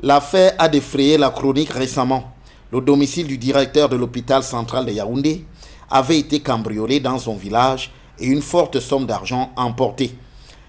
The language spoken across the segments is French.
L'affaire a défrayé la chronique récemment. Le domicile du directeur de l'hôpital central de Yaoundé avait été cambriolé dans son village et une forte somme d'argent emportée.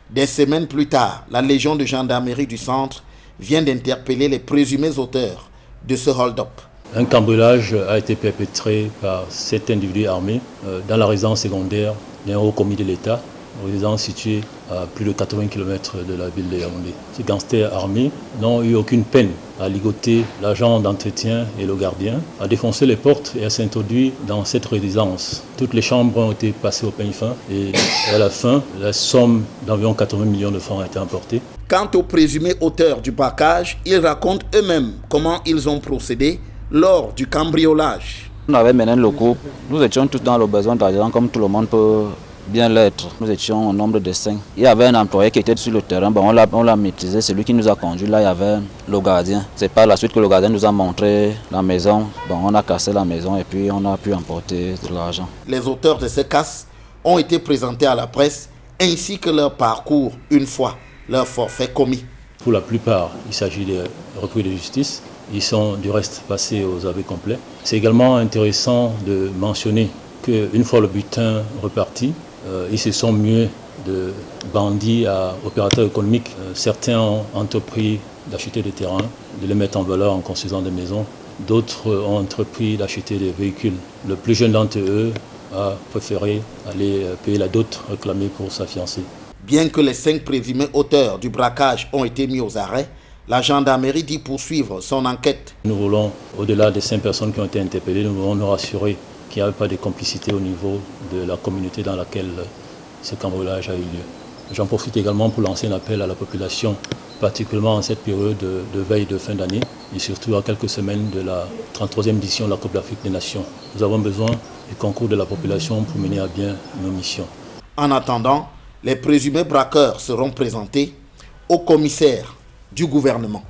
Des semaines plus tard, la Légion de gendarmerie du centre vient d'interpeller les présumés auteurs de ce hold-up. Un cambriolage a été perpétré par 7 individus armés dans la résidence secondaire d'un haut commis de l'État, résidence située à plus de 80 km de la ville de Yaoundé. Ces gangsters armés n'ont eu aucune peine à ligoter l'agent d'entretien et le gardien, à défoncer les portes et à s'introduire dans cette résidence. Toutes les chambres ont été passées au peigne fin et à la fin, la somme d'environ 80 millions de francs a été emportée. Quant aux présumés auteurs du braquage, ils racontent eux-mêmes comment ils ont procédé lors du cambriolage. On avait mené le coup, nous étions tous dans le besoin d'argent comme tout le monde peut bien l'être. Nous étions au nombre de 5. Il y avait un employé qui était sur le terrain, on l'a maîtrisé, c'est lui qui nous a conduit. Là, il y avait le gardien. C'est par la suite que le gardien nous a montré la maison. On a cassé la maison et puis on a pu emporter de l'argent. Les auteurs de ces casses ont été présentés à la presse ainsi que leur parcours une fois leur forfait commis. Pour la plupart, il s'agit de recrues de justice. Ils sont du reste passés aux aveux complets. C'est également intéressant de mentionner qu'une fois le butin reparti, ils se sont mués de bandits à opérateurs économiques. Certains ont entrepris d'acheter des terrains, de les mettre en valeur en construisant des maisons. D'autres ont entrepris d'acheter des véhicules. Le plus jeune d'entre eux a préféré aller payer la dot réclamée pour sa fiancée. Bien que les 5 présumés auteurs du braquage ont été mis aux arrêts, la gendarmerie dit poursuivre son enquête. Nous voulons, au-delà des 5 personnes qui ont été interpellées, nous voulons nous rassurer qu'il n'y a pas de complicité au niveau de la communauté dans laquelle ce cambriolage a eu lieu. J'en profite également pour lancer un appel à la population, particulièrement en cette période de veille de fin d'année et surtout à quelques semaines de la 33e édition de la Coupe d'Afrique des Nations. Nous avons besoin du concours de la population pour mener à bien nos missions. En attendant, les présumés braqueurs seront présentés au commissaire du gouvernement.